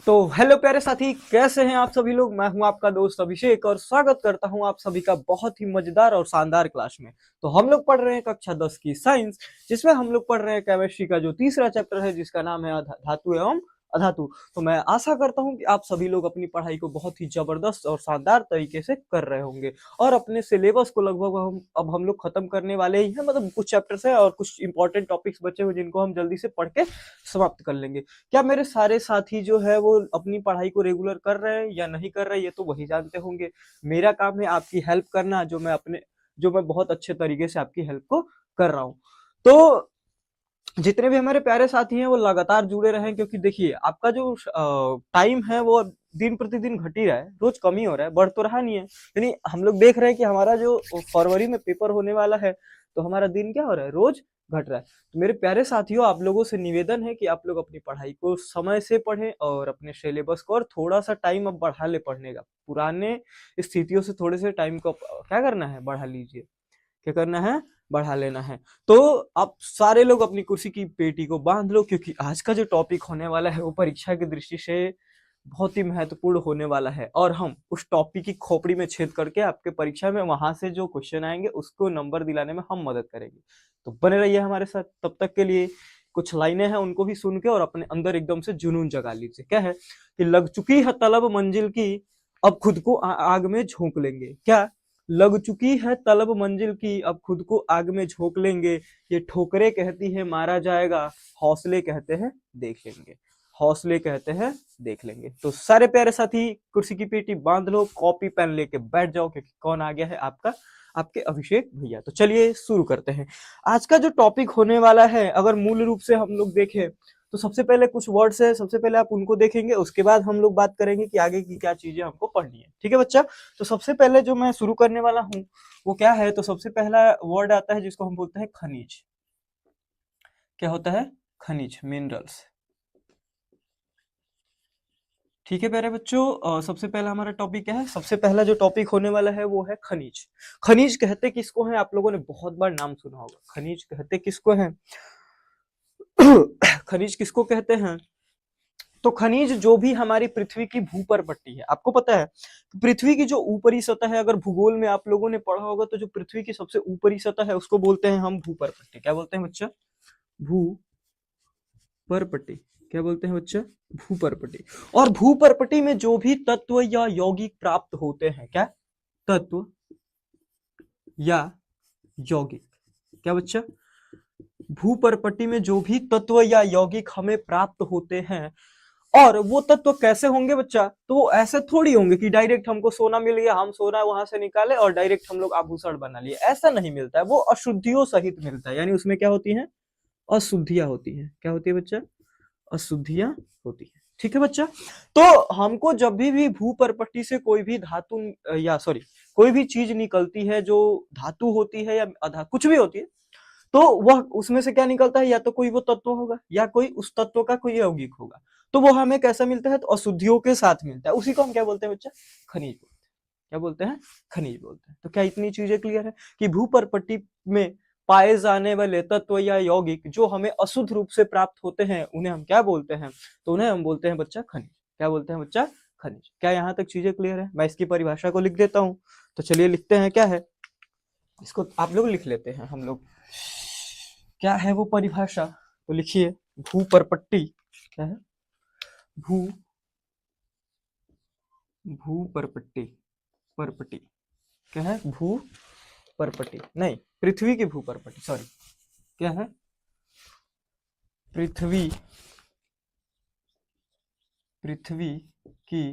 तो हेलो प्यारे साथी, कैसे हैं आप सभी लोग। मैं हूं आपका दोस्त अभिषेक और स्वागत करता हूं आप सभी का बहुत ही मजेदार और शानदार क्लास में। तो हम लोग पढ़ रहे हैं कक्षा 10 की साइंस, जिसमें हम लोग पढ़ रहे हैं केमिस्ट्री का जो तीसरा चैप्टर है, जिसका नाम है धातु एवं अधातु। तो मैं आशा करता हूं कि आप सभी लोग अपनी पढ़ाई को बहुत ही जबरदस्त और शानदार तरीके से कर रहे होंगे और अपने सिलेबस को लगभग हम लोग खत्म करने वाले ही हैं। मतलब कुछ चैप्टर्स है और कुछ इंपॉर्टेंट टॉपिक्स बचे हुए जिनको हम जल्दी से पढ़ के समाप्त कर लेंगे। क्या मेरे सारे साथी जो है वो अपनी पढ़ाई को रेगुलर कर रहे हैं या नहीं कर रहे, ये तो वही जानते होंगे। मेरा काम है आपकी हेल्प करना, जो मैं बहुत अच्छे तरीके से आपकी हेल्प को कर रहा हूँ। तो जितने भी हमारे प्यारे साथी हैं वो लगातार जुड़े रहें, क्योंकि देखिए आपका जो टाइम है वो दिन प्रतिदिन घट ही रहा है, रोज कम ही हो रहा है, बढ़ तो रहा नहीं है। यानी हम लोग देख रहे हैं कि हमारा जो फरवरी में पेपर होने वाला है, तो हमारा दिन क्या हो रहा है, रोज घट रहा है। तो मेरे प्यारे साथियों, आप लोगों से निवेदन है कि आप लोग अपनी पढ़ाई को समय से पढ़ें और अपने सिलेबस को और थोड़ा सा टाइम अब बढ़ा ले पढ़ने का। पुराने स्थितियों से थोड़े से टाइम को क्या करना है, बढ़ा लीजिए। क्या करना है, बढ़ा लेना है। तो आप सारे लोग अपनी कुर्सी की पेटी को बांध लो, क्योंकि आज का जो टॉपिक होने वाला है वो परीक्षा की दृष्टि से बहुत ही महत्वपूर्ण होने वाला है और हम उस टॉपिक की खोपड़ी में छेद करके आपके परीक्षा में वहां से जो क्वेश्चन आएंगे उसको नंबर दिलाने में हम मदद करेंगे। तो बने रहिए हमारे साथ। तब तक के लिए कुछ लाइनें हैं, उनको भी सुन के और अपने अंदर एकदम से जुनून जगा लीजिए। क्या है कि लग चुकी है तलब मंजिल की, अब खुद को आग में झोंक लेंगे। क्या, लग चुकी है तलब मंजिल की, अब खुद को आग में झोंक लेंगे। ये ठोकरे कहती है मारा जाएगा, हौसले कहते हैं देख लेंगे। हौसले कहते हैं देख लेंगे। तो सारे प्यारे साथी कुर्सी की पेटी बांध लो, कॉपी पेन लेके बैठ जाओ, क्योंकि कौन आ गया है, आपका आपके अभिषेक भैया। तो चलिए शुरू करते हैं। आज का जो टॉपिक होने वाला है, अगर मूल रूप से हम लोग देखें तो सबसे पहले कुछ वर्ड्स है, सबसे पहले आप उनको देखेंगे, उसके बाद हम लोग बात करेंगे कि आगे की क्या चीजें हमको पढ़नी है। ठीक है बच्चा। तो सबसे पहले जो मैं शुरू करने वाला हूँ वो क्या है, तो सबसे पहला वर्ड आता है जिसको हम बोलते हैं खनिज। क्या होता है, खनिज, मिनरल्स। ठीक है प्यारे बच्चों, सबसे पहला हमारा टॉपिक क्या है, सबसे पहला जो टॉपिक होने वाला है वो है खनिज। खनिज कहते किसको है, आप लोगों ने बहुत बार नाम सुना होगा। खनिज कहते किसको है खनिज किसको कहते हैं, तो खनिज जो भी हमारी पृथ्वी की भूपर पट्टी है। आपको पता है पृथ्वी की जो ऊपरी सतह है, अगर भूगोल में आप लोगों ने पढ़ा होगा, तो जो पृथ्वी की सबसे ऊपरी सतह है उसको बोलते हैं हम भूपर पट्टी। क्या बोलते हैं बच्चा, भूपरपट्टी। क्या बोलते हैं बच्चा, भूपरपट्टी। और भूपरपट्टी में जो भी तत्व या यौगिक प्राप्त होते हैं, क्या, तत्व या यौगिक। क्या बच्चा, भूपरपट्टी में जो भी तत्व या यौगिक हमें प्राप्त होते हैं, और वो तत्व कैसे होंगे बच्चा, तो वो ऐसे थोड़ी होंगे कि डायरेक्ट हमको सोना मिल गया, हम सोना वहां से निकाले और डायरेक्ट हम लोग आभूषण बना लिए। ऐसा नहीं मिलता है, वो अशुद्धियों सहित मिलता है। यानी उसमें क्या होती है, अशुद्धियां होती है। क्या होती है बच्चा, अशुद्धियां होती है। ठीक है बच्चा। तो हमको जब भी भू परपट्टी से कोई भी धातु या सॉरी कोई भी चीज निकलती है जो धातु होती है या कुछ भी होती है, तो वह उसमें से क्या निकलता है, या तो कोई वो तत्व होगा या कोई उस तत्व का कोई यौगिक होगा। तो वो हमें कैसा मिलता है, तो अशुद्धियों के साथ मिलता है। उसी को हम क्या बोलते हैं बच्चा, खनिज बोलते हैं। क्या बोलते हैं, खनिज बोलते हैं। तो क्या इतनी चीजें क्लियर है कि भूपर्पट्टी में पाए जाने वाले तत्व या यौगिक जो हमें अशुद्ध रूप से प्राप्त होते हैं, उन्हें हम क्या बोलते हैं, तो उन्हें हम बोलते हैं बच्चा खनिज। क्या बोलते हैं बच्चा, खनिज। क्या यहाँ तक चीजें क्लियर है। मैं इसकी परिभाषा को लिख देता हूँ। तो चलिए लिखते हैं, क्या है, इसको आप लोग लिख लेते हैं, हम लोग क्या है वो परिभाषा। तो लिखिए, भू परपट्टी क्या है, भू भू परपट्टी, परपट्टी क्या है, भू परपट्टी नहीं, पृथ्वी की भू परपट्टी, सॉरी। क्या है, पृथ्वी पृथ्वी की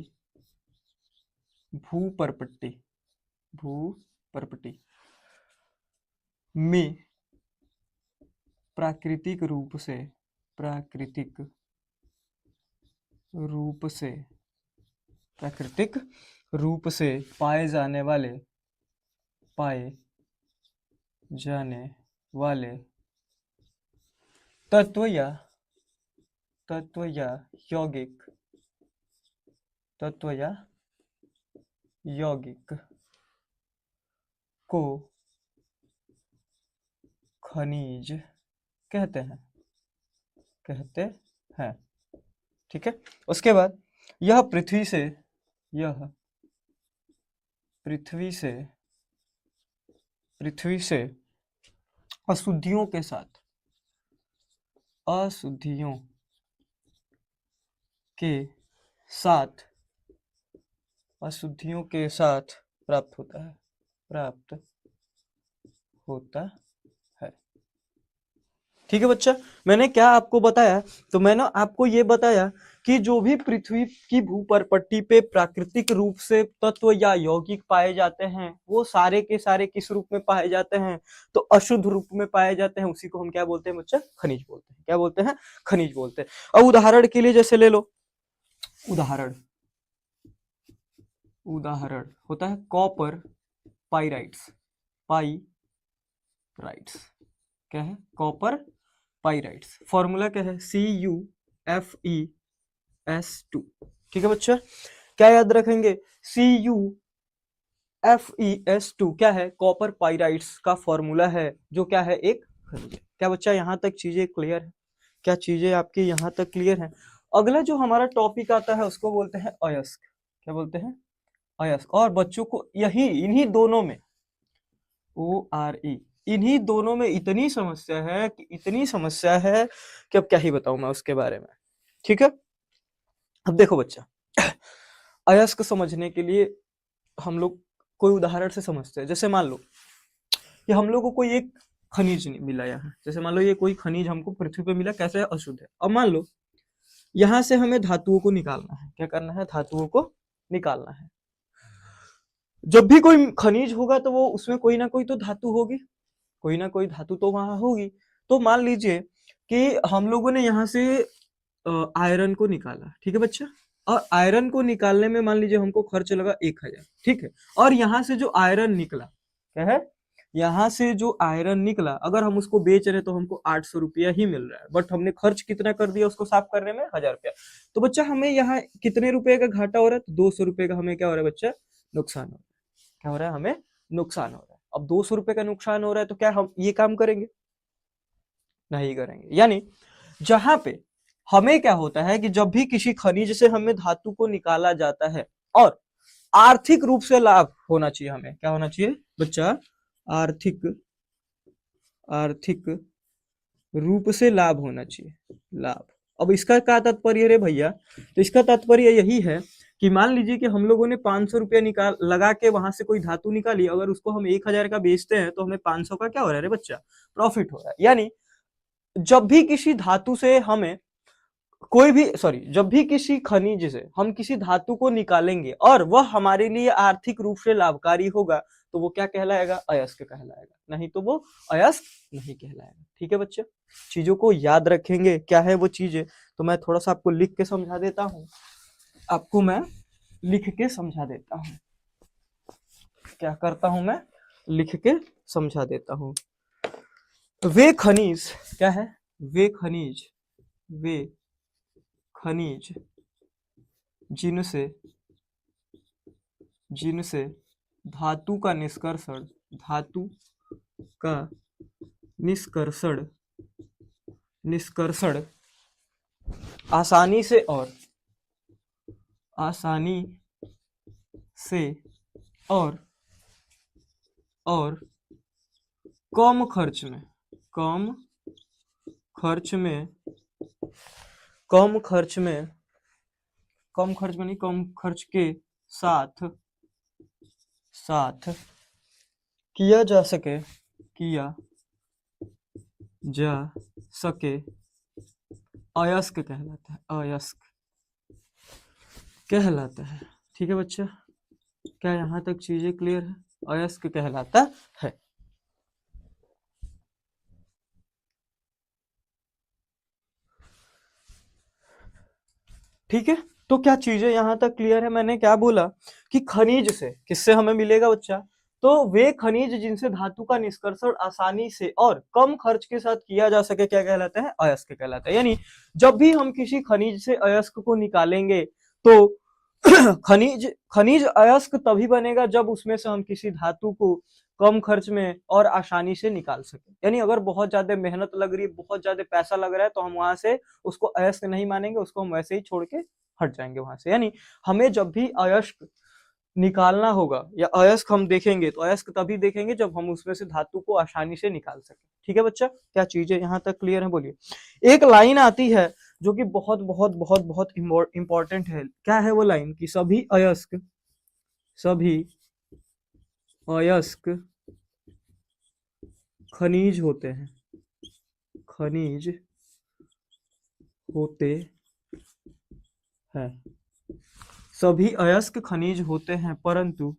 भू परपट्टी, भू परपट्टी में प्राकृतिक रूप से, प्राकृतिक रूप से प्राकृतिक रूप से पाए जाने वाले तत्व या यौगिक, तत्व या यौगिक को खनिज कहते हैं, कहते हैं। ठीक है। उसके बाद यह पृथ्वी से यह पृथ्वी से पृथ्वी से अशुद्धियों के साथ अशुद्धियों के साथ अशुद्धियों के साथ प्राप्त होता है प्राप्त होता है। ठीक है बच्चा, मैंने क्या आपको बताया, तो मैंने आपको ये बताया कि जो भी पृथ्वी की भूपरपट्टी पे प्राकृतिक रूप से तत्व या यौगिक पाए जाते हैं वो सारे के सारे किस रूप में पाए जाते हैं, तो अशुद्ध रूप में पाए जाते हैं। उसी को हम क्या बोलते हैं बच्चा, खनिज बोलते हैं। क्या बोलते हैं, खनिज बोलते हैं। अब उदाहरण के लिए जैसे ले लो, उदाहरण होता है कॉपर पाइराइट्स। पाइराइट्स क्या है, कॉपर पाइराइट्स। फॉर्मूला क्या है, CuFeS2। ठीक है बच्चा, क्या याद रखेंगे, CuFeS2 क्या है, कॉपर पाइराइट्स का फॉर्मूला है, जो क्या है, एक खनिज है। क्या बच्चा यहां तक चीजें क्लियर है, क्या चीजें आपकी यहां तक क्लियर है। अगला जो हमारा टॉपिक आता है उसको बोलते हैं अयस्क। क्या बोलते हैं, अयस्क। और बच्चों को यही इन्हीं दोनों में ORE, इन्हीं दोनों में इतनी समस्या है कि अब क्या ही बताऊं मैं उसके बारे में। ठीक है, अब देखो बच्चा, अयस्क समझने के लिए हम लोग कोई उदाहरण से समझते हैं। जैसे मान लो कि हम लोग को कोई एक खनिज मिला यहाँ, जैसे मान लो ये कोई खनिज हमको पृथ्वी पे मिला, कैसे है, अशुद्ध है। अब मान लो यहाँ से हमें धातुओं को निकालना है। क्या करना है, धातुओं को निकालना है। जब भी कोई खनिज होगा तो वो उसमें कोई ना कोई तो धातु होगी, कोई ना कोई धातु तो वहां होगी। तो मान लीजिए कि हम लोगों ने यहाँ से आयरन को निकाला। ठीक है बच्चा, और आयरन को निकालने में मान लीजिए हमको खर्च लगा 1000। ठीक है, और यहाँ से जो आयरन निकला, क्या है, यहाँ से जो आयरन निकला, अगर हम उसको बेच रहे तो हमको 800 रुपया ही मिल रहा है, बट हमने खर्च कितना कर दिया उसको साफ करने में, 1000 रुपया। तो बच्चा हमें यहाँ कितने रुपए का घाटा हो रहा है, तो 200 रुपए का हमें क्या हो रहा है बच्चा, नुकसान हो रहा है। क्या हो रहा है, हमें नुकसान हो रहा है। अब 200 रुपए का नुकसान हो रहा है तो क्या हम ये काम करेंगे, नहीं करेंगे। यानी जहां पे हमें क्या होता है कि जब भी किसी खनिज से हमें धातु को निकाला जाता है और आर्थिक रूप से लाभ होना चाहिए, हमें क्या होना चाहिए बच्चा, आर्थिक रूप से लाभ होना चाहिए, लाभ। अब इसका क्या तात्पर्य है भैया, तो इसका तात्पर्य यही है कि मान लीजिए कि हम लोगों ने 500 रुपया निकाल लगा के वहां से कोई धातु निकाली, अगर उसको हम 1000 का बेचते हैं तो हमें 500 का क्या हो रहा है रे बच्चा, प्रॉफिट हो रहा है। यानी जब भी किसी धातु से हमें कोई भी जब भी किसी खनिज से हम किसी धातु को निकालेंगे और वह हमारे लिए आर्थिक रूप से लाभकारी होगा तो वो क्या कहलाएगा, अयस्क कहलाएगा, नहीं तो वो अयस्क नहीं कहलाएगा। ठीक है बच्चे, चीजों को याद रखेंगे, क्या है वो चीजें। तो मैं थोड़ा सा आपको लिख के समझा देता हूँ, आपको मैं लिख के समझा देता हूँ। क्या करता हूं मैं, लिख के समझा देता हूं। वे खनिज क्या है, वे खनिज जिनसे धातु का निष्कर्षण आसानी से और कम खर्च के साथ किया जा सके अयस्क कहलाता है। ठीक है बच्चा, क्या यहां तक चीजें क्लियर है, अयस्क कहलाता है। ठीक है, तो क्या चीजें यहां तक क्लियर है। मैंने क्या बोला कि खनिज से किससे हमें मिलेगा बच्चा, तो वे खनिज जिनसे धातु का निष्कर्षण आसानी से और कम खर्च के साथ किया जा सके क्या कहलाते हैं, अयस्क कहलाते हैं। यानी जब भी हम किसी खनिज से अयस्क को निकालेंगे तो खनिज अयस्क तभी बनेगा जब उसमें से हम किसी धातु को कम खर्च में और आसानी से निकाल सके। यानी अगर बहुत ज्यादा मेहनत लग रही है, बहुत ज्यादा पैसा लग रहा है, तो हम वहां से उसको अयस्क नहीं मानेंगे, उसको हम वैसे ही छोड़ के हट जाएंगे वहां से। यानी हमें जब भी अयस्क निकालना होगा या अयस्क हम देखेंगे तो अयस्क तभी देखेंगे जब हम उसमें से धातु को आसानी से निकाल सके। ठीक है बच्चा, क्या चीजें यहाँ तक क्लियर है? बोलिए। एक लाइन आती है जो कि बहुत बहुत बहुत बहुत इंपॉर्टेंट है। क्या है वो लाइन? कि सभी अयस्क खनिज होते हैं, खनिज होते हैं। सभी अयस्क खनिज होते हैं परंतु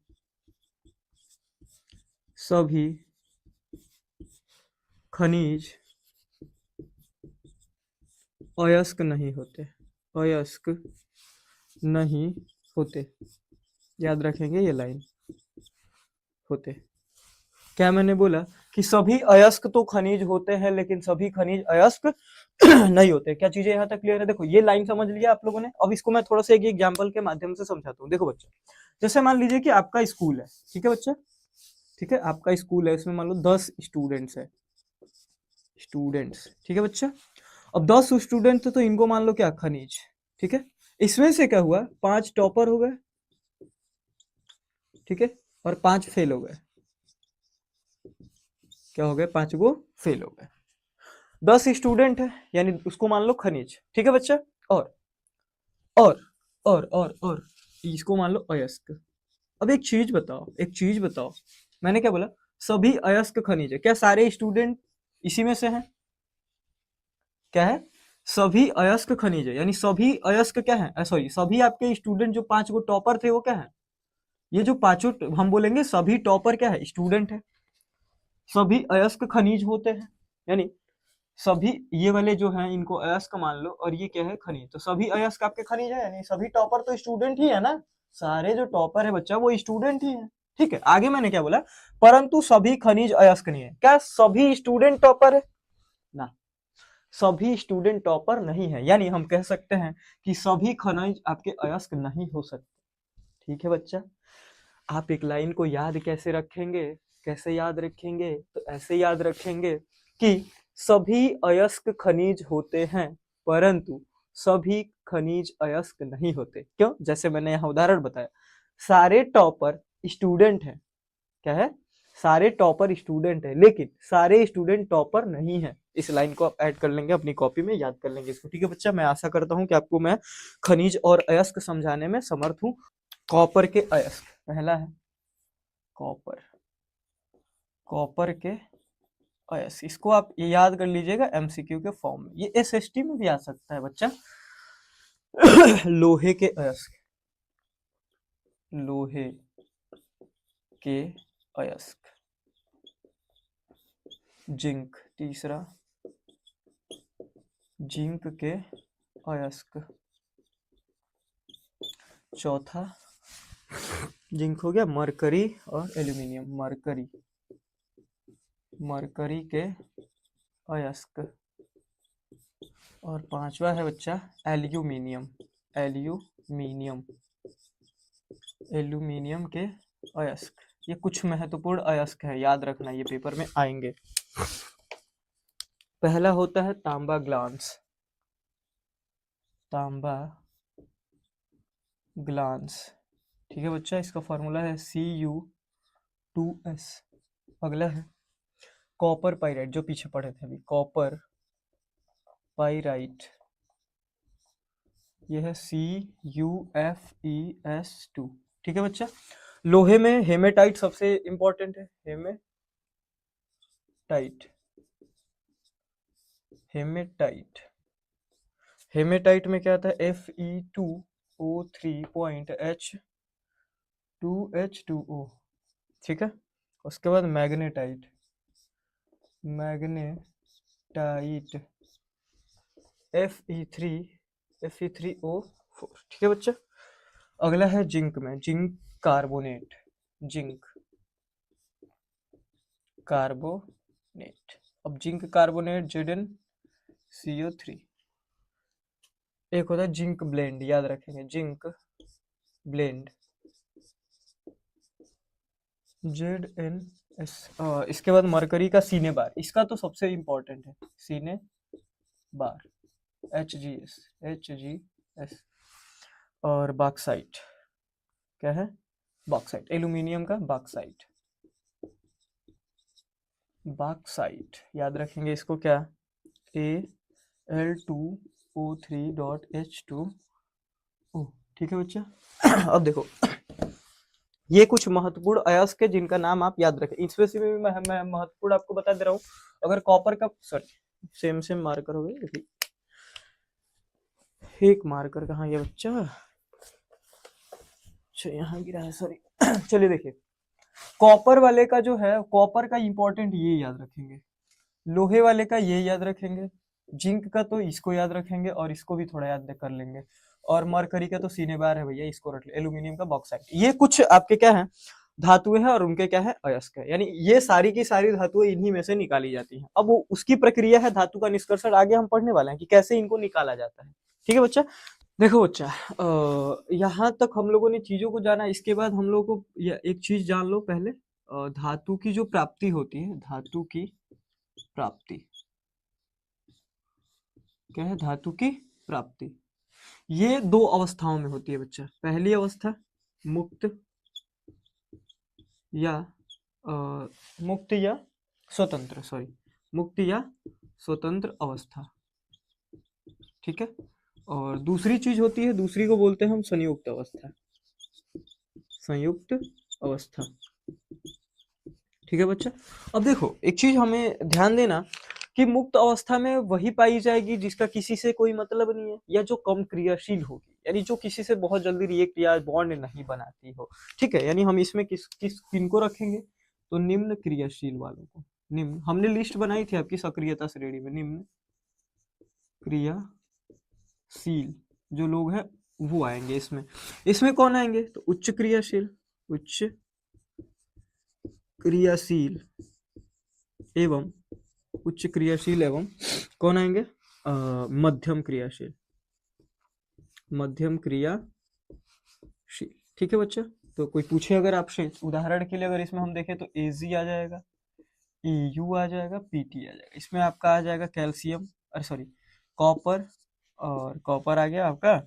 सभी खनिज अयस्क नहीं होते, अयस्क नहीं होते। याद रखेंगे ये लाइन, होते। क्या मैंने बोला? कि सभी अयस्क तो खनिज होते हैं लेकिन सभी खनिज अयस्क नहीं होते। क्या चीजें यहाँ तक क्लियर है? देखो ये लाइन समझ लिया आप लोगों ने। अब इसको मैं थोड़ा सा एक एग्जांपल के माध्यम से समझाता हूँ। देखो बच्चा, जैसे मान लीजिए कि आपका स्कूल है, ठीक है बच्चा, ठीक है, आपका स्कूल है, इसमें मान लो 10 स्टूडेंट्स है, स्टूडेंट्स, ठीक है बच्चा। अब 10 स्टूडेंट थे तो इनको मान लो क्या? खनिज, ठीक है। इसमें से क्या हुआ? 5 टॉपर हो गए, ठीक है, और 5 फेल हो गए। क्या हो गए? 5 गो फेल हो गए। 10 स्टूडेंट है यानी उसको मान लो खनिज, ठीक है बच्चा। और और और इसको मान लो अयस्क। अब एक चीज बताओ, मैंने क्या बोला? सभी अयस्क खनिज है। क्या सारे स्टूडेंट इसी में से हैं? क्या है? सभी अयस्क खनिज है, यानी सभी अयस्क क्या है? सॉरी, सभी आपके स्टूडेंट जो 5 गो टॉपर थे वो क्या है? ये जो पांचों हम बोलेंगे सभी टॉपर क्या है? स्टूडेंट है। सभी अयस्क खनिज होते हैं, यानी सभी ये वाले जो हैं इनको अयस्क मान लो और ये क्या है? खनिज। तो सभी अयस्क आपके खनिज है, यानी सभी टॉपर तो स्टूडेंट ही है ना। सारे जो टॉपर है बच्चा वो स्टूडेंट ही है। ठीक है, आगे मैंने क्या बोला? परंतु सभी खनिज अयस्क नहीं है। क्या सभी स्टूडेंट टॉपर है? ना, सभी स्टूडेंट टॉपर नहीं है। यानी हम कह सकते हैं कि सभी खनिज आपके अयस्क नहीं हो सकते। ठीक है बच्चा, आप एक लाइन को याद कैसे रखेंगे? कैसे याद रखेंगे? तो ऐसे याद रखेंगे कि सभी अयस्क खनिज होते हैं परंतु सभी खनिज अयस्क नहीं होते। क्यों? जैसे मैंने यहाँ उदाहरण बताया, सारे टॉपर स्टूडेंट हैं। क्या है? सारे टॉपर स्टूडेंट है लेकिन सारे स्टूडेंट टॉपर नहीं है। इस लाइन को आप ऐड कर लेंगे अपनी कॉपी में, याद कर लेंगे इसको। ठीक है बच्चा, मैं आशा करता हूँ कि आपको मैं खनिज और अयस्क समझाने में समर्थ हूँ। कॉपर के अयस्क, पहला है कॉपर, कॉपर के अयस्क। इसको आप ये याद कर लीजिएगा एमसीक्यू के फॉर्म में, ये एसएसटी में भी आ सकता है बच्चा। लोहे के अयस्क, लोहे के अयस्क। जिंक, तीसरा जिंक के अयस्क। चौथा जिंक हो गया, मरकरी और एल्यूमिनियम, मरकरी, मरकरी के अयस्क। और पांचवा है बच्चा एल्यूमिनियम, एल्यूमिनियम, एल्यूमिनियम के अयस्क। ये कुछ महत्वपूर्ण अयस्क है, याद रखना, ये पेपर में आएंगे। पहला होता है तांबा ग्लांस, तांबा ग्लांस, ठीक है बच्चा। इसका फॉर्मूला है Cu2S। अगला है कॉपर पाइराइट, जो पीछे पढ़े थे अभी, कॉपर पाइराइट, ये है CuFeS2। ठीक है बच्चा। लोहे में हेमेटाइट सबसे इंपॉर्टेंट है, हेमेटाइट, हेमेटाइट, हेमेटाइट में क्या आता है? Fe2O3.H2H2O, ठीक है। उसके बाद मैग्नेटाइट, मैग्नेटाइट Fe3O4, ठीक है बच्चा। अगला है जिंक में, जिंक कार्बोनेट, जिंक कार्बोनेट। अब जिंक कार्बोनेट ZnCO3। एक होता है जिंक ब्लेंड, याद रखेंगे, जिंक ब्लेंड ZnS। इसके बाद मरकरी का सीने बार, इसका तो सबसे इंपॉर्टेंट है, सीने बार HGS, HGS। और बॉक्साइट, क्या है, बॉक्साइट, एल्यूमिनियम का बॉक्साइट, बॉक्साइट याद रखेंगे इसको क्या, Al2O3.H2O। ठीक है बच्चा। अब देखो ये कुछ महत्वपूर्ण अयस्क है जिनका नाम आप याद रखें। इसमें से भी मैं महत्वपूर्ण आपको बता दे रहा हूँ। अगर कॉपर का, सॉरी सेम सेम मार्कर हो गए, एक मार्कर कहाँ गया बच्चा, अच्छा यहाँ गिरा है, सॉरी। चलिए देखिए, कॉपर वाले का जो है, कॉपर का इंपॉर्टेंट ये याद रखेंगे, लोहे वाले का ये याद रखेंगे, जिंक का तो इसको याद रखेंगे और इसको भी थोड़ा याद कर लेंगे, और मरकरी का तो सीने बार है भैया, इसको रख ले, एल्यूमिनियम का बॉक्साइट। ये कुछ आपके क्या है, धातुएं हैं और उनके क्या है, अयस्क है। यानी ये सारी की सारी धातुएं इन्हीं में से निकाली जाती हैं। अब वो उसकी प्रक्रिया है धातु का निष्कर्षण, आगे हम पढ़ने वाले हैं कि कैसे इनको निकाला जाता है। ठीक है बच्चा। देखो बच्चा, यहाँ तक हम लोगों ने चीजों को जाना। इसके बाद हम लोगों को एक चीज जान लो पहले, धातु की जो प्राप्ति होती है, धातु की प्राप्ति क्या है, धातु की प्राप्ति ये दो अवस्थाओं में होती है बच्चा। पहली अवस्था मुक्त या मुक्त या स्वतंत्र, सॉरी मुक्त या स्वतंत्र अवस्था, ठीक है। और दूसरी चीज होती है, दूसरी को बोलते हैं हम संयुक्त अवस्था, संयुक्त अवस्था, ठीक है बच्चा। अब देखो एक चीज हमें ध्यान देना कि मुक्त अवस्था में वही पाई जाएगी जिसका किसी से कोई मतलब नहीं है, या जो कम क्रियाशील होगी, यानी जो किसी से बहुत जल्दी रिएक्ट या बॉन्ड नहीं बनाती हो, ठीक है। यानी हम इसमें किनको रखेंगे, तो निम्न क्रियाशील वालों को। निम्न हमने लिस्ट बनाई थी आपकी सक्रियता श्रेणी में, निम्न क्रियाशील जो लोग हैं वो आएंगे इसमें। इसमें कौन आएंगे, तो उच्च क्रियाशील, उच्च क्रियाशील एवं उच्च क्रियाशील एवं कौन आएंगे, मध्यम क्रियाशील, मध्यम क्रियाशील, ठीक है बच्चा। तो कोई पूछे अगर आपसे, उदाहरण के लिए अगर इसमें हम देखें तो एजी आ जाएगा, EU आ जाएगा, PT आ जाएगा। इसमें आपका आ जाएगा कैल्शियम, अरे सॉरी कॉपर, और कॉपर आ गया आपका।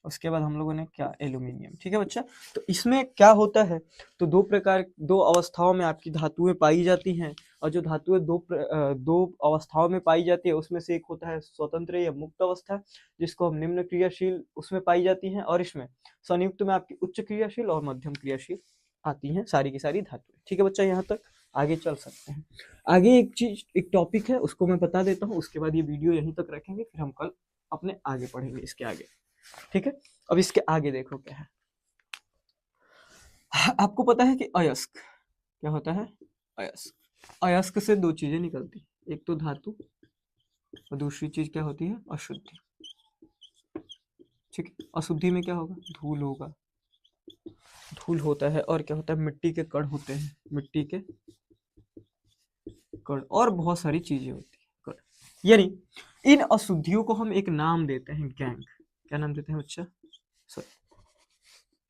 उसके बाद हम लोगों ने क्या, एल्यूमिनियम, ठीक है बच्चा। तो इसमें क्या होता है, तो दो अवस्थाओं में आपकी धातुएं पाई जाती हैं, और जो धातुएं दो अवस्थाओं में पाई जाती है उसमें से एक होता है स्वतंत्र या मुक्त अवस्था, जिसको हम निम्न क्रियाशील उसमें पाई जाती हैं, और इसमें संयुक्त में आपकी उच्च क्रियाशील और मध्यम क्रियाशील आती हैं सारी की सारी धातुएं, ठीक है बच्चा। यहाँ तक आगे चल सकते हैं। आगे एक चीज, एक टॉपिक है उसको मैं बता देता हूँ, उसके बाद ये वीडियो यहीं तक रखेंगे, फिर हम कल अपने आगे पढ़ेंगे इसके आगे, ठीक है। अब इसके आगे देखो क्या है, आपको पता है कि अयस्क क्या होता है, अयस्क, अयस्क से दो चीजें निकलती, एक तो धातु और दूसरी चीज क्या होती है, अशुद्धि, ठीक है। अशुद्धि में क्या होगा, धूल होगा, धूल होता है, और क्या होता है, मिट्टी के कण होते हैं, मिट्टी के कण, और बहुत सारी चीजें होती है कण। यानी इन अशुद्धियों को हम एक नाम देते हैं, गैंग। क्या नाम देते हैं बच्चा, सॉरी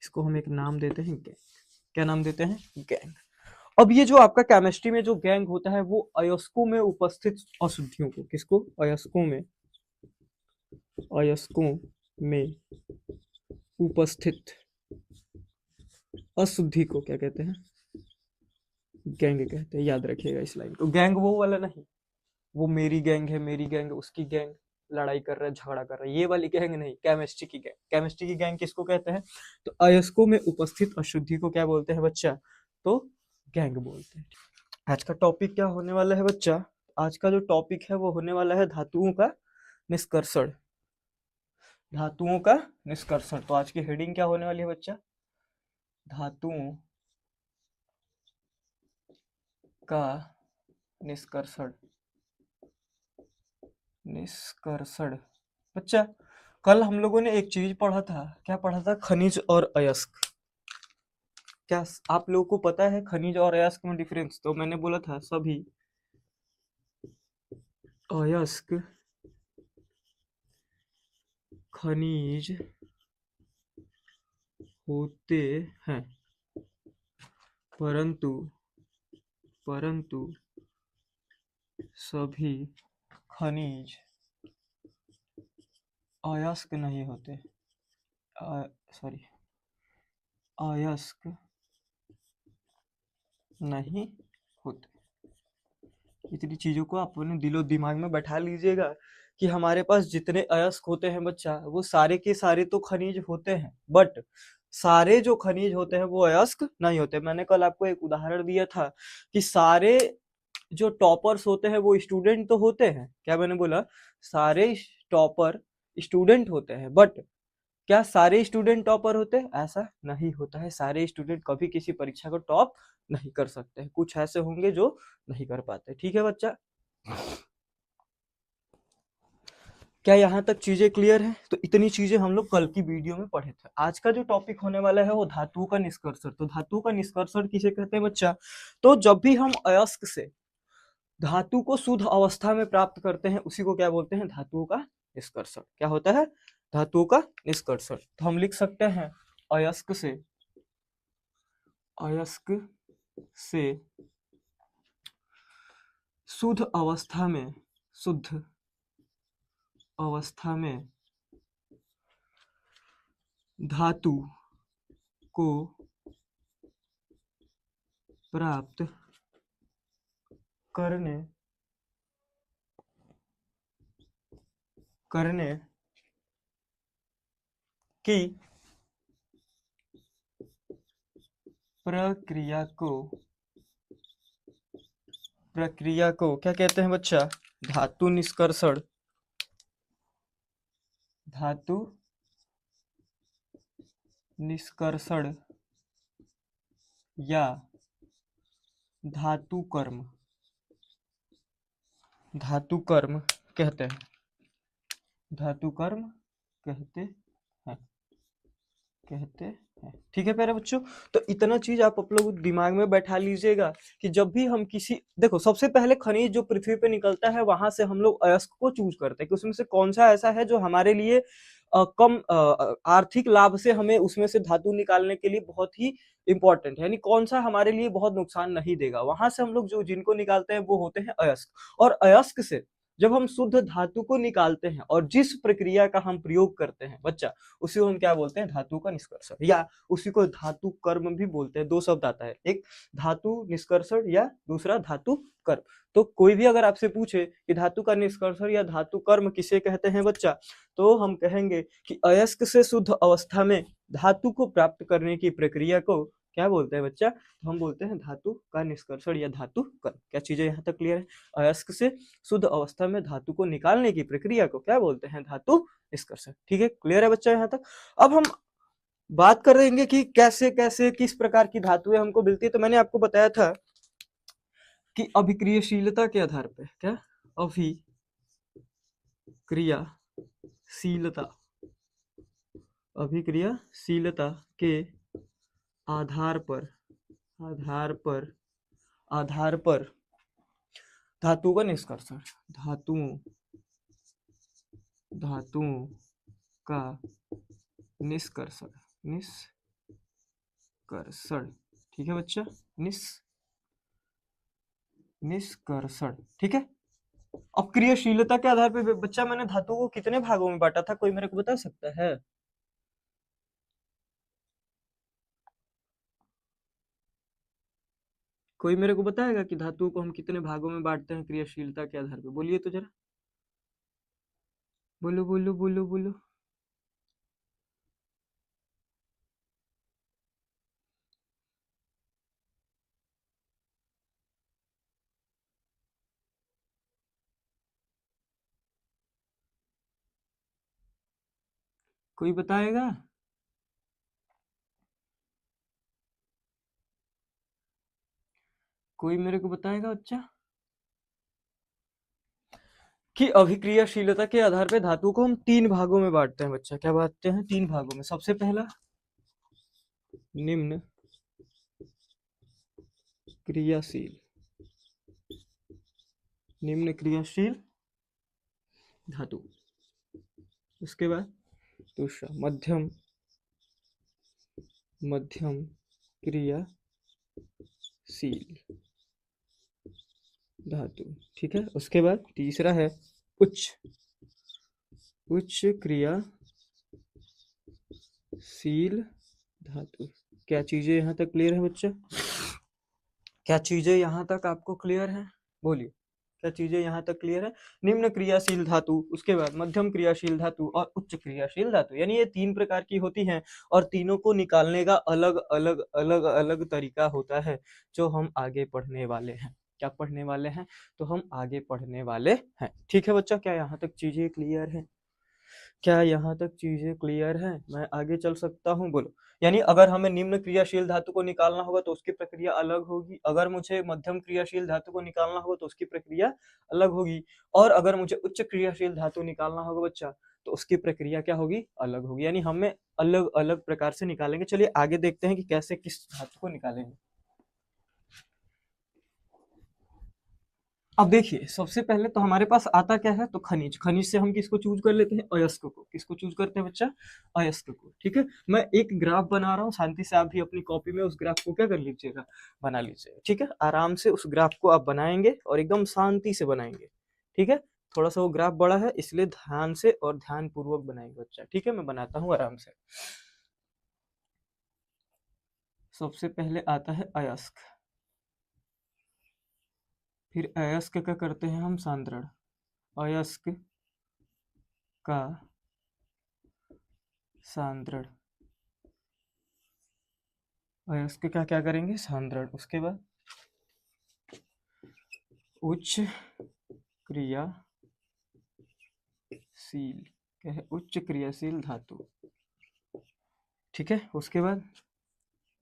इसको हम एक नाम देते हैं गैंग। क्या नाम देते हैं, गैंग। अब ये जो आपका केमिस्ट्री में जो गैंग होता है वो अयस्कों में उपस्थित अशुद्धियों को, किसको, अयस्कों में, अयस्कों में उपस्थित अशुद्धि को क्या कहते हैं, गैंग कहते हैं। याद रखिएगा इस लाइन को, गैंग वो वाला नहीं, वो मेरी गैंग है, मेरी गैंग, उसकी गैंग, लड़ाई कर रहा है, झगड़ा कर रहा है, ये वाली गैंग नहीं, केमिस्ट्री की गैंग। केमिस्ट्री की गैंग किसको कहते हैं, तो अयस्कों में उपस्थित अशुद्धि को क्या बोलते हैं बच्चा, तो गैंग बोलते हैं। आज का टॉपिक क्या होने वाला है बच्चा, आज का जो टॉपिक है वो होने वाला है धातुओं का निष्कर्षण, धातुओं का निष्कर्षण। तो आज की हेडिंग क्या होने वाली है बच्चा, धातुओं का निष्कर्षण, निष्कर्षण। बच्चा कल हम लोगों ने एक चीज पढ़ा था, क्या पढ़ा था, खनिज और अयस्क। क्या आप लोगों को पता है खनिज और अयस्क में डिफरेंस, तो मैंने बोला था सभी अयस्क खनिज होते हैं, परंतु परंतु सभी खनिज अयस्क नहीं होते, सॉरी अयस्क नहीं होते। इतनी चीजों को आप अपने दिलो दिमाग में बैठा लीजिएगा कि हमारे पास जितने अयस्क होते हैं बच्चा, वो सारे के सारे तो खनिज होते हैं, बट सारे जो खनिज होते हैं वो अयस्क नहीं होते। मैंने कल आपको एक उदाहरण दिया था कि सारे जो टॉपर्स होते हैं वो स्टूडेंट तो होते हैं, क्या मैंने बोला, सारे टॉपर स्टूडेंट होते हैं, बट क्या सारे स्टूडेंट टॉपर होते हैं? ऐसा नहीं होता है। सारे स्टूडेंट कभी किसी परीक्षा को टॉप नहीं कर सकते हैं, कुछ ऐसे होंगे जो नहीं कर पाते। ठीक है बच्चा, क्या यहाँ तक चीजें क्लियर है? तो इतनी चीजें हम लोग कल की वीडियो में पढ़े थे। आज का जो टॉपिक होने वाला है वो धातुओं का निष्कर्षण। तो धातु का निष्कर्षण किसे कहते हैं बच्चा? तो जब भी हम अयस्क से धातु को शुद्ध अवस्था में प्राप्त करते हैं उसी को क्या बोलते हैं? धातुओं का निष्कर्षण। क्या होता है? धातुओं का निष्कर्षण। तो हम लिख सकते हैं अयस्क से शुद्ध अवस्था में धातु को प्राप्त करने की प्रक्रिया को क्या कहते हैं बच्चा? धातु निष्कर्षण। धातु निष्कर्षण या धातु कर्म कहते हैं। धातु कर्म कहते हैं। ठीक है प्यारे बच्चों, तो इतना चीज आप लोग दिमाग में बैठा लीजिएगा कि जब भी हम किसी, देखो सबसे पहले खनिज जो पृथ्वी पे निकलता है वहां से हम लोग अयस्क को चूज करते हैं कि उसमें से कौन सा ऐसा है जो हमारे लिए कम आर्थिक लाभ से हमें उसमें से धातु निकालने के लिए बहुत ही इंपॉर्टेंट है, यानी कौन सा हमारे लिए बहुत नुकसान नहीं देगा। वहां से हम लोग जो जिनको निकालते हैं वो होते हैं अयस्क। और अयस्क से जब हम शुद्ध धातु को निकालते हैं और जिस प्रक्रिया का हम प्रयोग करते हैं बच्चा, उसी को हम क्या बोलते हैं? धातु का निष्कर्षण, या उसी को धातु कर्म भी बोलते हैं। दो शब्द आता है, एक धातु निष्कर्षण या दूसरा धातु कर्म। तो कोई भी अगर आपसे पूछे कि धातु का निष्कर्षण या धातु कर्म किसे कहते हैं बच्चा, तो हम कहेंगे कि अयस्क से शुद्ध अवस्था में धातु को प्राप्त करने की प्रक्रिया को क्या बोलते हैं बच्चा? तो हम बोलते हैं धातु का निष्कर्षण या धातु कर्म। क्या चीजें यहाँ तक क्लियर है? अयस्क से शुद्ध अवस्था में धातु को निकालने की प्रक्रिया को क्या बोलते हैं? धातु निष्कर्षण। ठीक है, क्लियर है बच्चा यहाँ तक? अब हम बात करेंगे कि कैसे कैसे किस प्रकार की धातुएं हमको मिलती है। तो मैंने आपको बताया था कि अभिक्रियाशीलता के आधार पर, क्या अभिक्रियाशीलता अभिक्रियाशीलता के आधार पर धातु का निष्कर्षण, धातुओं का निष्कर्षण। ठीक है बच्चा, निष्कर्षण। ठीक है, अब क्रियाशीलता के आधार पे बच्चा मैंने धातु को कितने भागों में बांटा था? कोई मेरे को बता सकता है? कोई मेरे को बताएगा कि धातुओं को हम कितने भागों में बांटते हैं क्रियाशीलता के आधार पे? बोलिए तो जरा, बोलो बोलो बोलो बोलो। कोई बताएगा? कोई मेरे को बताएगा बच्चा कि अभिक्रियाशीलता के आधार पे धातु को हम तीन भागों में बांटते हैं बच्चा? क्या बांटते हैं? तीन भागों में। सबसे पहला निम्न क्रियाशील धातु। उसके बाद दूसरा मध्यम क्रियाशील धातु। ठीक है, उसके बाद तीसरा है उच्च क्रियाशील धातु। क्या चीजें यहाँ तक क्लियर है बच्चा? क्या चीजें यहाँ तक आपको क्लियर है? बोलिए, क्या चीजें यहाँ तक क्लियर है? निम्न क्रियाशील धातु, उसके बाद मध्यम क्रियाशील धातु और उच्च क्रियाशील धातु, यानी ये 3 प्रकार की होती हैं और तीनों को निकालने का अलग अलग अलग अलग तरीका होता है जो हम आगे पढ़ने वाले हैं। क्या पढ़ने वाले हैं? तो हम आगे पढ़ने वाले हैं। ठीक है बच्चा, क्या यहाँ तक चीजें क्लियर है? क्या यहाँ तक चीजें क्लियर है? मैं आगे चल सकता हूँ? बोलो। यानी अगर हमें निम्न क्रियाशील धातु को निकालना होगा तो उसकी प्रक्रिया अलग होगी, अगर मुझे मध्यम क्रियाशील धातु को निकालना होगा तो उसकी प्रक्रिया अलग होगी, और अगर मुझे उच्च क्रियाशील धातु निकालना होगा बच्चा तो उसकी प्रक्रिया क्या होगी? अलग होगी। यानी हमें अलग अलग प्रकार से निकालेंगे। चलिए आगे देखते हैं कि कैसे किस धातु को निकालेंगे। अब देखिए, सबसे पहले तो हमारे पास आता क्या है? तो खनिज। खनिज से हम किसको चूज कर लेते हैं? अयस्क को। किसको चूज करते हैं बच्चा? अयस्क को। ठीक है, मैं एक ग्राफ बना रहा हूँ, शांति से आप भी अपनी कॉपी में उस ग्राफ को क्या कर लीजिएगा? बना लीजिएगा। ठीक है, आराम से उस ग्राफ को आप बनाएंगे और एकदम शांति से बनाएंगे। ठीक है, थोड़ा सा वो ग्राफ बड़ा है इसलिए ध्यान से और ध्यान पूर्वक बनाएंगे बच्चा। ठीक है, मैं बनाता हूँ आराम से। सबसे पहले आता है अयस्क, फिर अयस्क का करते हैं हम सांद्रण। अयस्क का सांद्रण, अयस्क का क्या करेंगे? सांद्रण। उसके बाद उच्च क्रियाशील, क्या है? उच्च क्रियाशील धातु। ठीक है, उसके बाद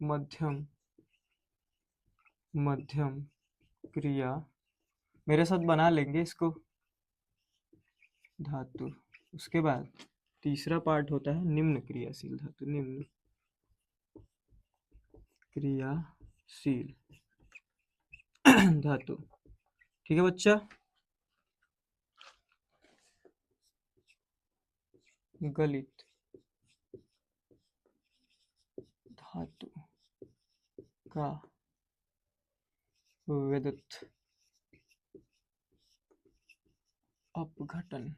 मध्यम, मध्यम क्रिया, मेरे साथ बना लेंगे इसको, धातु। उसके बाद तीसरा पार्ट होता है निम्न क्रियाशील धातु, निम्न क्रियाशील धातु। ठीक है बच्चा, गलित धातु का विद्युत अपघटन।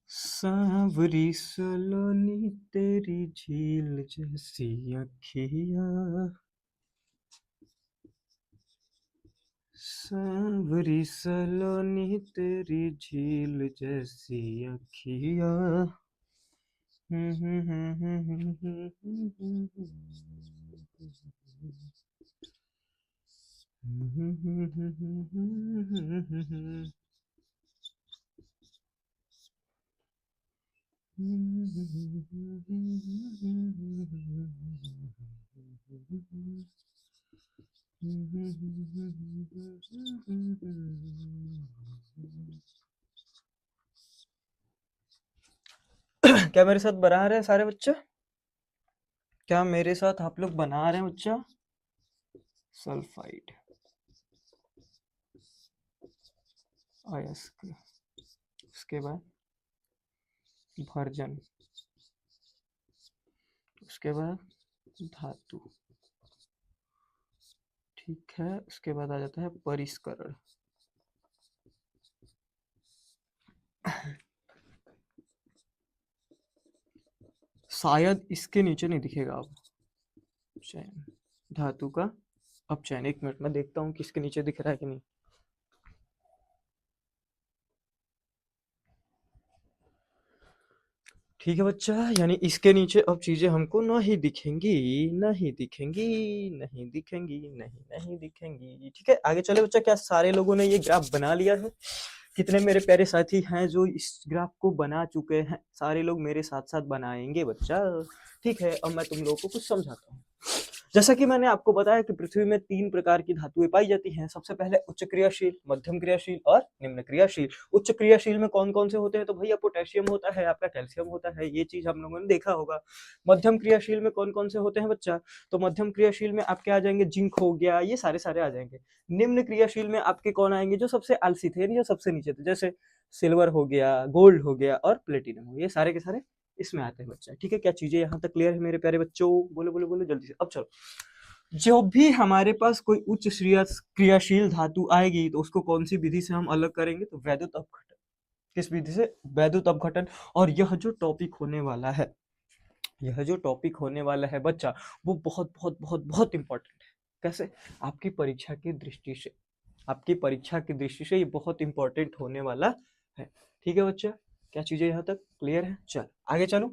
सांवरी सलोनी तेरी झील जैसी अखियाँ, सांवरी सलोनी तेरी झील जैसी अखियाँ। क्या मेरे साथ बना रहे हैं सारे बच्चे? क्या मेरे साथ आप लोग बना रहे हैं बच्चा? सल्फाइड, अयस्क, उसके बाद भर्जन, उसके बाद धातु। ठीक है, उसके बाद आ जाता है परिष्करण। शायद इसके नीचे नहीं दिखेगा अब चयन, धातु का अपचयन। एक मिनट में देखता हूँ किसके नीचे दिख रहा है कि नहीं। ठीक है बच्चा, यानी इसके नीचे अब चीजें हमको नहीं दिखेंगी, नहीं दिखेंगी, नहीं दिखेंगी, नहीं दिखेंगी। ठीक है, आगे चले बच्चा। क्या सारे लोगों ने ये ग्राफ बना लिया है? कितने मेरे प्यारे साथी हैं जो इस ग्राफ को बना चुके हैं? सारे लोग मेरे साथ साथ बनाएंगे बच्चा। ठीक है, अब मैं तुम लोगों को कुछ समझाता हूँ। जैसा कि मैंने आपको बताया कि पृथ्वी में 3 प्रकार की धातुएं पाई जाती हैं। सबसे पहले उच्च क्रियाशील, मध्यम क्रियाशील और निम्न क्रियाशील। उच्च क्रियाशील में कौन-कौन से होते हैं? तो भैया पोटेशियम होता है, आपका कैल्शियम होता है, ये चीज़ हम लोगों ने देखा होगा। मध्यम क्रियाशील में कौन-कौन से होते हैं बच्चा? तो मध्यम क्रियाशील में आपके आ जाएँगे जिंक हो गया, ये सारे-सारे आ जाएँगे। निम्न क्रियाशील में आपके कौन आएँगे? जो सबसे आलसी थे, यानी जो सबसे नीचे थे, जैसे सिल्वर हो गया, गोल्ड हो गया और प्लेटिनम हो गया, ये सारे के सारे इसमें आते हैं बच्चा। ठीक है, क्या चीजें यहाँ तक क्लियर है मेरे प्यारे बच्चों? बोलो बोलो बोलो जल्दी से। अब चलो, जो भी हमारे पास कोई उच्च क्रियाशील धातु आएगी तो उसको कौन सी विधि से हम अलग करेंगे? तो वैद्युत अपघटन। किस विधि से? वैद्युत अपघटन। और यह जो टॉपिक होने वाला है, यह जो टॉपिक होने वाला है बच्चा, वो बहुत बहुत बहुत बहुत इंपॉर्टेंट है। कैसे? आपकी परीक्षा की दृष्टि से, आपकी परीक्षा की दृष्टि से ये बहुत इंपॉर्टेंट होने वाला है। ठीक है बच्चा, क्या चीजें यहाँ तक क्लियर है? चल आगे चलो।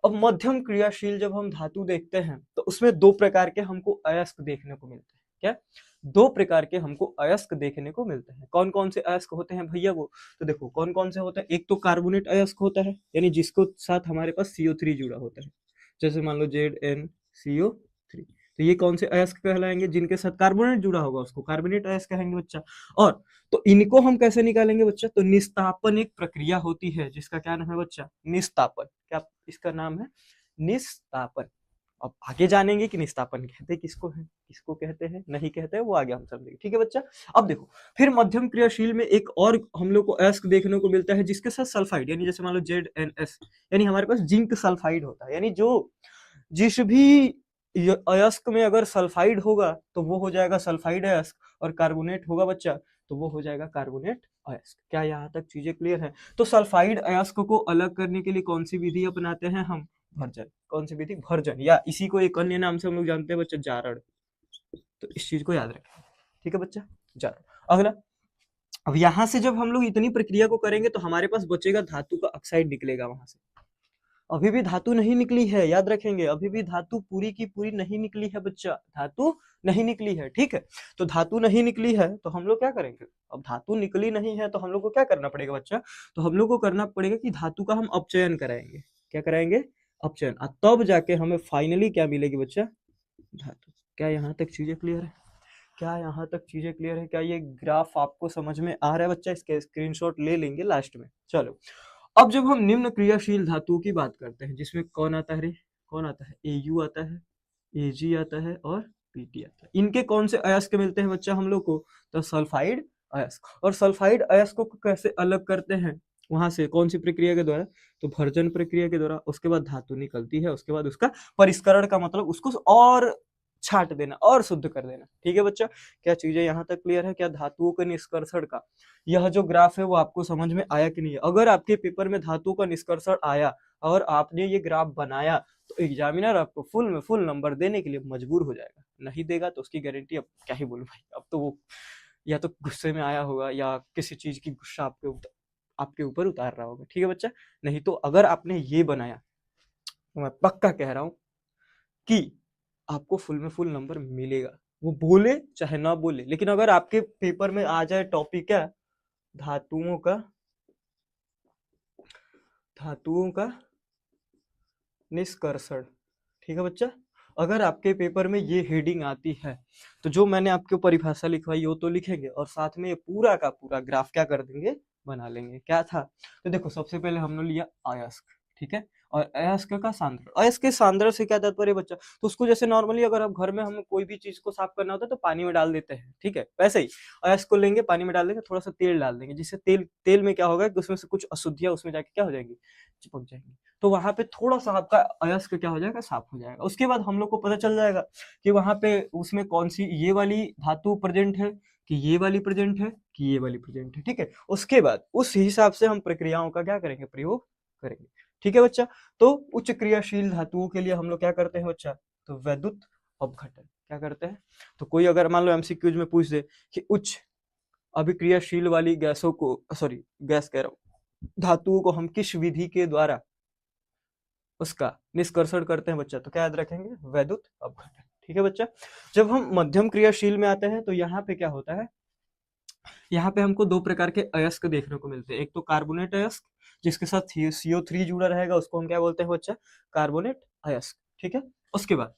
अब मध्यम क्रियाशील जब हम धातु देखते हैं तो उसमें 2 प्रकार के हमको अयस्क देखने को मिलते हैं। क्या? 2 प्रकार के हमको अयस्क देखने को मिलते हैं। कौन कौन से अयस्क होते हैं भैया वो? तो देखो कौन कौन से होते हैं। एक तो कार्बोनेट अयस्क होता है, यानी जिसको साथ हमारे पास CO3 जुड़ा होता है, जैसे मान लो ZnCO3। तो ये कौन से अयस्क कहलाएंगे? जिनके साथ कार्बोनेट जुड़ा होगा उसको कार्बोनेट अयस्क कहेंगे बच्चा। और तो इनको हम कैसे निकालेंगे बच्चा? तो निस्तापन एक प्रक्रिया होती है जिसका क्या नाम है बच्चा? निस्तापन। क्या इसका नाम है? निस्तापन। अब आगे जानेंगे कि निस्तापन कहते किसको है, किसको कहते हैं, नहीं कहते हैं, वो आगे हम समझेंगे। ठीक है बच्चा। अब देखो, फिर मध्यम क्रियाशील में एक और हम लोग को अयस्क देखने को मिलता है जिसके साथ सल्फाइड, यानी जैसे मान लो ZnS, यानी हमारे पास जिंक सल्फाइड होता है। यानी जो जिस भी अयस्क में अगर सल्फाइड होगा तो वो हो जाएगा सल्फाइड अयस्क, और कार्बोनेट होगा बच्चा तो वो हो जाएगा कार्बोनेट अयस्क। क्या यहाँ तक चीजें क्लियर है? तो सल्फाइड अयस्क को अलग करने के लिए कौन सी विधि अपनाते हैं हम? भर्जन। कौन सी विधि? भर्जन, या इसी को एक अन्य नाम से हम लोग जानते हैं बच्चा, जारण। तो इस चीज को याद रखें। ठीक है बच्चा, जारण। अगला, अब यहां से जब हम लोग इतनी प्रक्रिया को करेंगे तो हमारे पास बचेगा धातु का ऑक्साइड निकलेगा वहां से। अभी भी धातु नहीं निकली है, याद रखेंगे, अभी भी धातु पूरी की पूरी नहीं निकली है बच्चा, धातु नहीं निकली है। ठीक है, तो धातु नहीं निकली है तो हम लोग क्या करेंगे? अब धातु निकली नहीं है तो हम लोग को क्या करना पड़ेगा बच्चा? तो हम लोग को करना पड़ेगा कि धातु का हम अपचयन कराएंगे। क्या कराएंगे? अपचयन। तब जाके हमें फाइनली क्या मिलेगी बच्चा? धातु। क्या यहाँ तक चीजें क्लियर है? क्या यहाँ तक चीजें क्लियर है? क्या ये ग्राफ आपको समझ में आ रहा है बच्चा? इसके स्क्रीनशॉट ले लेंगे लास्ट में। चलो, अब जब हम निम्न क्रियाशील धातुओं की बात करते हैं, जिसमें कौन आता है रे? कौन आता है? Au आता है, Ag आता है और Pt आता है। इनके कौन से अयस्क मिलते हैं बच्चा हम लोग को? तो सल्फाइड अयस्क। और सल्फाइड अयस्कों को कैसे अलग करते हैं वहां से? कौन सी प्रक्रिया के द्वारा? तो भर्जन प्रक्रिया के द्वारा। उसके बाद धातु निकलती है, उसके बाद उसका परिष्करण का मतलब उसको और छाट देना और शुद्ध कर देना। ठीक है बच्चा, क्या चीजें यहाँ तक क्लियर है? क्या धातुओं के निष्कर्षण का यह जो ग्राफ है वो आपको समझ में आया कि नहीं है? अगर आपके पेपर में धातुओं का निष्कर्षण आया और आपने ये ग्राफ बनाया तो एग्जामिनर आपको फुल में फुल नंबर देने के लिए मजबूर हो जाएगा। नहीं देगा तो उसकी गारंटी अब क्या ही बोलूं भाई। अब तो वो या तो गुस्से में आया होगा या किसी चीज की गुस्सा आपके ऊपर उतार रहा होगा। ठीक है बच्चा, नहीं तो अगर आपने ये बनाया तो मैं पक्का कह रहा हूं कि आपको फुल में फुल नंबर मिलेगा। वो बोले चाहे ना बोले, लेकिन अगर आपके पेपर में आ जाए टॉपिक क्या? धातुओं का, धातुओं का निष्कर्षण। ठीक है बच्चा, अगर आपके पेपर में ये हेडिंग आती है तो जो मैंने आपको परिभाषा लिखवाई वो तो लिखेंगे और साथ में ये पूरा का पूरा ग्राफ क्या कर देंगे? बना लेंगे। क्या था? तो देखो, सबसे पहले हमने लिया अयस्क। ठीक है, और अयस्क का सांद्रण। अयस्क के सांद्रण से क्या तात्पर्य बच्चा? तो उसको जैसे नॉर्मली अगर आप घर में हम कोई भी चीज को साफ करना होता है तो पानी में डाल देते हैं। ठीक है, वैसे ही अयस्क को लेंगे, पानी में डाल देंगे, थोड़ा सा तेल डाल देंगे, जिससे तेल में क्या होगा कि उसमें से कुछ अशुद्धियां उसमें जाके क्या हो जाएंगी? चिपक जाएंगी। तो वहां पे थोड़ा सा आपका अयस्क क्या हो जाएगा? साफ हो जाएगा। उसके बाद हम लोग को पता चल जाएगा कि वहां पे उसमें कौन सी ये वाली धातु प्रेजेंट है, कि ये वाली प्रेजेंट है, कि ये वाली प्रेजेंट है। ठीक है, उसके बाद उस हिसाब से हम प्रक्रियाओं का क्या करेंगे? प्रयोग करेंगे। ठीक है बच्चा, तो उच्च क्रियाशील धातुओं के लिए हम लोग क्या करते हैं बच्चा? तो वैद्युत अपघटन। क्या करते हैं? तो कोई अगर मान लो एमसीक्यूज में पूछ दे कि उच्च अभिक्रियाशील वाली गैसों को, सॉरी गैस कह रहा हूं, धातुओं को हम किस विधि के द्वारा उसका निष्कर्षण करते हैं बच्चा? तो क्या याद रखेंगे? वैद्युत अपघटन। ठीक है बच्चा, जब हम मध्यम क्रियाशील में आते हैं तो यहाँ पे क्या होता है? यहाँ पे हमको 2 प्रकार के अयस्क देखने को मिलते हैं। एक तो कार्बोनेट अयस्क, जिसके साथ CO3 जुड़ा रहेगा, उसको हम क्या बोलते हैं बच्चा? कार्बोनेट अयस्क। ठीक है, उसके बाद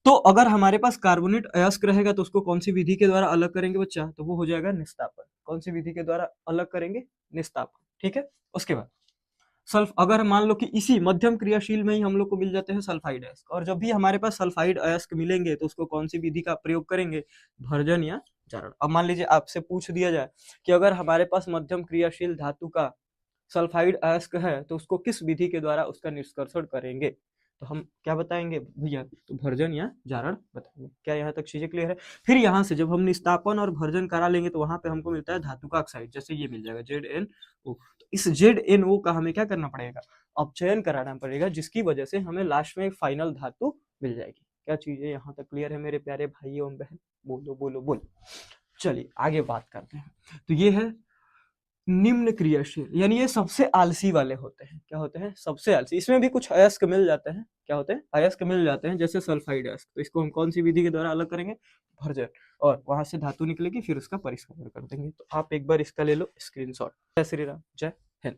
तो अगर हमारे पास कार्बोनेट अयस्क रहेगा तो उसको कौन सी विधि के द्वारा अलग करेंगे बच्चा, तो वो हो जाएगा निस्तापन। कौन सी विधि के द्वारा अलग करेंगे, निस्तापन, ठीक है। उसके बाद सल्फ, अगर मान लो कि इसी मध्यम क्रियाशील में ही हम लोग को मिल जाते हैं सल्फाइड अयस्क, और जब भी हमारे पास सल्फाइड अयस्क मिलेंगे तो उसको कौन सी विधि का प्रयोग करेंगे, भर्जन या जारण। अब मान लीजिए आपसे पूछ दिया जाए कि अगर हमारे पास मध्यम क्रियाशील धातु का सल्फाइड अयस्क है तो उसको किस विधि के द्वारा उसका निष्कर्षण करेंगे, तो हम क्या बताएंगे भैया, तो भर्जन या जारण बताएंगे। क्या यहाँ तक चीजें क्लियर है। फिर यहाँ से जब हम निस्तापन और भर्जन करा लेंगे तो वहां पे हमको मिलता है धातु का ऑक्साइड, जैसे ये मिल जाएगा ZnO। तो इस ZnO का हमें क्या करना पड़ेगा, अपचयन कराना पड़ेगा, जिसकी वजह से हमें लास्ट में एक फाइनल धातु मिल जाएगी। क्या चीजें यहाँ तक क्लियर है मेरे प्यारे भाई एवं बहन, बोलो बोलो बोलो। चलिए आगे बात करते हैं। तो ये है निम्न क्रियाशील, यानी ये सबसे आलसी वाले होते हैं। क्या होते हैं, सबसे आलसी। इसमें भी कुछ अयस्क मिल जाते हैं, क्या होते हैं, अयस्क मिल जाते हैं, जैसे सल्फाइड अयस्क। तो इसको हम कौन सी विधि के द्वारा अलग करेंगे, भर्जन, और वहां से धातु निकलेगी, फिर उसका परिष्करण कर देंगे। तो आप एक बार इसका ले लो स्क्रीनशॉट। जय श्री राम, जय हिंद।